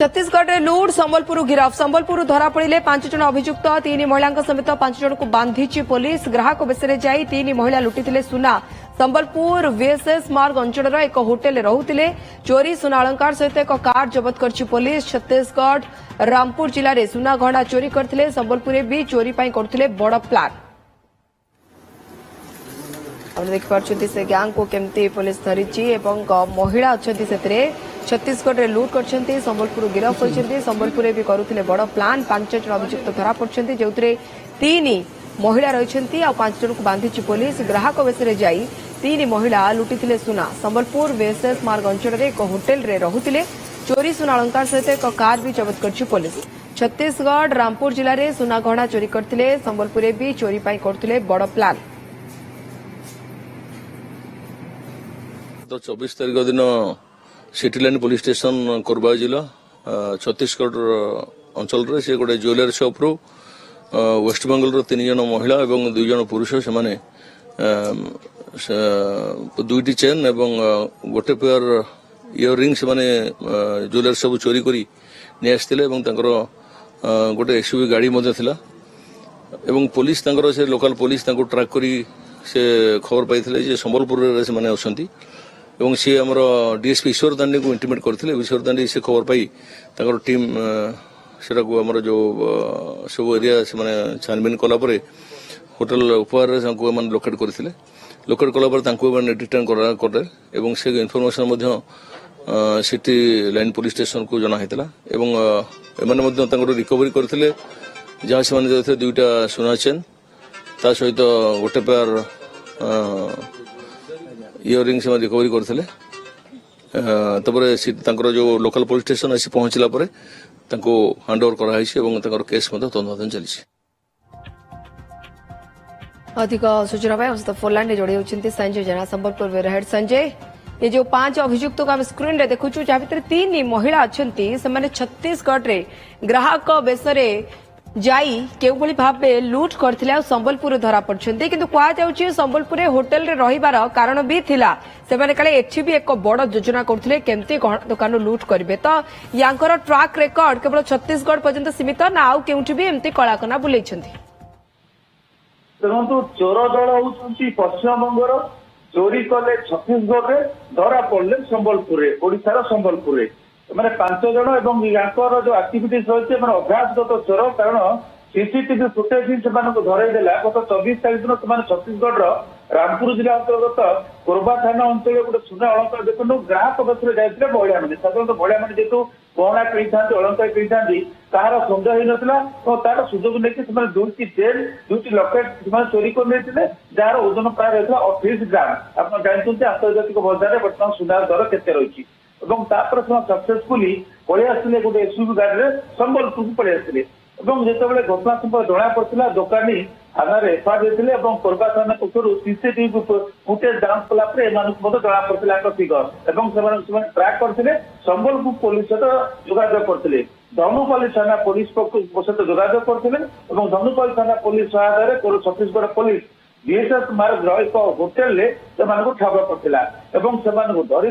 छत्तीसगढ़ में लुट संबलपुर गिरफ संबलपुर धरा पड़े 5 जन अभियुक्त 3 महिला समेत 5 जन को बांधी पुलिस ग्राहक बेस जाई 3 महिला लुटिथिले सुना संबलपुर वीएसएस मार्ग अंचल एक होटेल रोते चोरी सुना अलंकार सहित एक कार जबत कर पुलिस छत्तीसगढ़ रामपुर जिले में सुना गहना चोरी करते संबलपुर भी चोरी करते बड़ प्लान देखिए से गैंग को केमती पुलिस धरी महिला अच्छा से छत्तीसगढ़ में लुट कर संबलपुर गिरफ कर संबलपुर भी करुले बड़ प्लान 5 जन अभियुक्त धरा पड़ते जो 3 महिला रही 5 जन को बांधी पुलिस ग्राहक बेस जाई 3 महिला लुटिथिले सुना संबलपुर वीएसएस मार्ग अंचल एक होटेल रोते चोरी सुना अलंकार सहित एक कार भी जबत कर पुलिस छत्तीसगढ़ रामपुर जिले में सुना गहना चोरी करते संबलपुर भी चोरी करते बड़ प्लान। तो 24 तारीख दिन city line police station Korba जिला छत्तीसगढ़ अंचल से गोटे ज्वेलरी शॉप रू वेस्टबंगाल 3 जन महिला और 2 जन पुरुष से 2टी चेन और गोटे पेयर इयरिंग से माने ज्वेलरी सब चोरी करी नहीं आसते गोटे एसयूवी गाड़ी एवं पुलिस से लोकल पुलिस ट्रैक करी से खबर पाई संबलपुर से माने अच्छी एवं सी आम डीएसपी ईश्वर दांडी को इंटीमेट करते ईश्वर दांडी से खबर पाई टीम से आमर जो सब एरिया से माने छानबीन कलापर होटेल उपहार लोकेट करते लोकेट कलापर डिटेन करे एवं से information city line police station को जना एवं रिकवरी करते जहाँ से 2टा सुना चेन ता सहित गोटे पेयर इयरिंग से रिकवरी करते जो लोकल पुलिस स्टेशन आसी पहुंचला हैंड ओवर कराई केस तदंत चली। अधिक सूचना फोन लाइन जोड़ी होती संजय जेना संबलपुर में हेड संजय ये जो 5 अभियुक्त को स्क्रीन रे देखु जहाँ भर 3 महिला अच्छा छत्तीसगढ़ रे ग्राहक बेस जाई केउभली भाबे लूट करथिले संबलपुर धरा पड़छन्ते किंतु कुआ जाउची संबलपुर होटेल रे रहिबार कारण भी थिला सेमाने काले एठी भी एक बड़ योजना करथिले केमती दुकान लूट करबे तो यांकर ट्रैक रिकॉर्ड केवल छत्तीसगढ़ पर्यंत सीमित ना आउ केउठी भी एमती कलाकना बुलेछन्ती। देखो चोर दल होउछन्ती पश्चिमबंगर चोरी कले छत्तीसगढ़ रे धरा पड़ले संबलपुर रे ओडिसा संबलपुर रे मैंने 5 जन एवं जो आक्टिविटीज रही है अभ्यासगत चोर कारण सीसीटीवी फुटेज से धरईदेला गत 24 तारीख दिन से छत्तीसगढ़ रामपुर जिला अंतर्गत कोरबा थाना अंचल गोटे सुना अलंकार देखो ग्राहक बस जाते महिला मैंने साधारण महिला मैंने जेहतु गहना किणी अलंकार किणी तार सन्देह हो नाला तो तार सुजोग नहीं 2टी चेन 2टी लकेट चोरी कर जार ओजन प्राय रही 28 ग्राम आप जानते आंतर्जातिक बजार बर्तमान सुनार दर केते रही सक्सेसफुली पलि आसते गोटे एसयूवी गाड़ी संबलपुर को पलि आसते जिते घटना संपर्क जना पड़ा दोकानी थाना एफआईआर देते कोरबा थाना पक्षर सीसीटीवी फुटेज जांच कलापर जना पड़ा फिगर ट्रैक करते संबलपुर पुलिस सहित जोगाजोग करते धनुपाली थाना पुलिस सहित जोगाजोग करते धनुपाली थाना पुलिस सहायता छत्तीसगढ़ पुलिस वीएसएस मार्ग एक होटेल ठाब करता धरी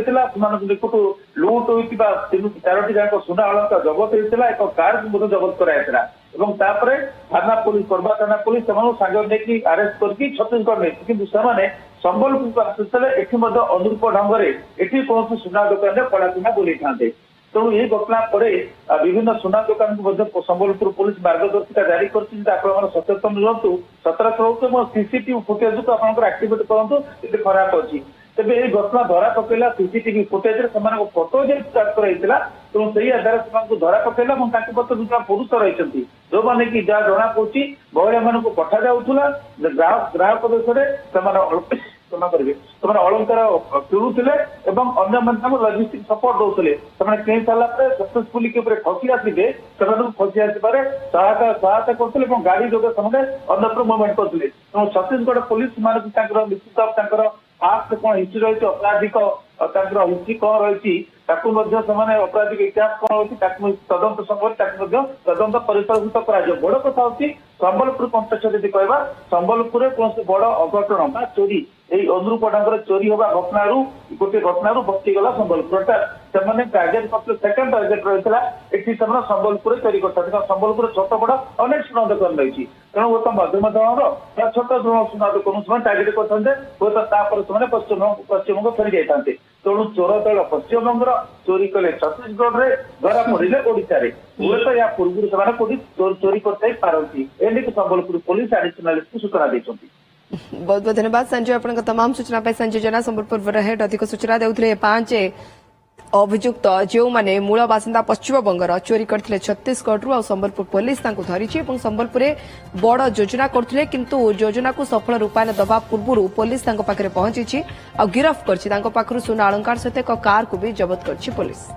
निकटू लुट होता 3-4टी जाक सुना अलंकार जबत होता एक कार जबत कराइला थाना पुलिस कोरबा थाना पुलिस सांगे नहीं आरेस्ट करके छत्तीसगढ़ नहीं कि संबलपुर को आसुले अनुरूप ढंग से कौन सुना दुकान में कड़ाकुना बुले था तेणु यही घटना पर विभिन्न सुना दुकान को संबलपुर पुलिस मार्गदर्शिका जारी कर सचेतन रुहतु सतर्क रुहतु सीसीटीवी फुटेज को आप आक्टिवेट करूँ ये खराब अच्छी तेज ये घटना धरा पकड़ा सीसीटीवी फुटेज फोटो कराइला तेणु से आधार से धरा पकड़ा और 2 पुरुष रही जो मैंने कि जहाँ जना पड़ी महिला मान पठा जाऊला ग्राहक देश क्षमा करेंगे अलंकार किणुले अन्य लजिस्टिक सपोर्ट दौले किणी सारापर सक्सेसफुली ठकी आसवे फसी आसबार सहायता करते गाड़ी जो अन्यत्र मुवमेंट करते छत्तीसगढ़ पुलिस निश्चित पास्ट कौन हिस्ट्री रही अपराधिक हिस्ट्री कौन रही अपराधिक इतिहास कौन रही तदंत समय तदंत परिचालित बड़ कथा हूँ संबलपुर कंटेक्स्ट यदि कह संबलपुर कौन बड़ अघटन चोरी अनुरूप ढंग चोरी हवा घटना गोटे घटना बचीगला संबलपुर ସେମାନେ ଟାର୍ଗେଟ କରିଥିଲେ ସେକେଣ୍ଡ ଟାର୍ଗେଟ ରହିଥିଲା ଏଠି ସେମାନେ ସମ୍ବଲପୁରରେ ଚୋରି କରିଥାନ୍ତି କାରଣ ସମ୍ବଲପୁର ଛୋଟ ବଡ ଅନେକ ସୁନା ଦୋକାନ ରହିଛି ତେଣୁ ହୁଏତ ମଧ୍ୟମ ଧରଣର ଛୋଟ ସୁନା ଦୋକାନ ସେମାନେ ଟାର୍ଗେଟ କରିଥାନ୍ତେ ହୁଏତ ତାପରେ ସେମାନେ ପଶ୍ଚିମବଙ୍ଗ ଫେରି ଯାଇଥାନ୍ତେ ତେଣୁ ଚୋର ଦଳ ପଶ୍ଚିମବଙ୍ଗର ଚୋରି କଲେ ଛତିଶଗଡରେ ଧରା ପଡିଲେ ଓଡିଶାରେ ହୁଏତ ଏହା ପୂର୍ବରୁ ସେମାନେ କୋଉଠି ଚୋରି କରିଥାଇ ପାରନ୍ତି ଏନେଇକି ସମ୍ବଲପୁର ପୋଲିସ ଆଡିସନାଲିଷ୍ଟକୁ ସୂଚନା ଦେଇଛନ୍ତି। बहुत बहुत धन्यवाद संजय आपन तमाम सूचना पाई संजय जना संबलपुर हेड अधिक सूचना देउथले 5 अभियुक्त जो माने मूल बासिंदा पश्चिम बंगर चोरी करथिले छत्तीसगढ़ आ संबलपुर पुलिस तांको धरिछि एवं संबलपुर बड़ योजना करथिले किंतु योजना को सफल रूपायन दबा पूर्व पुलिस तांको पाखरे पहुंची आ गिरफ्त करछि तांको पाखरु सोना अलंकार सहित एक कार को भी जब्त करछि पुलिस।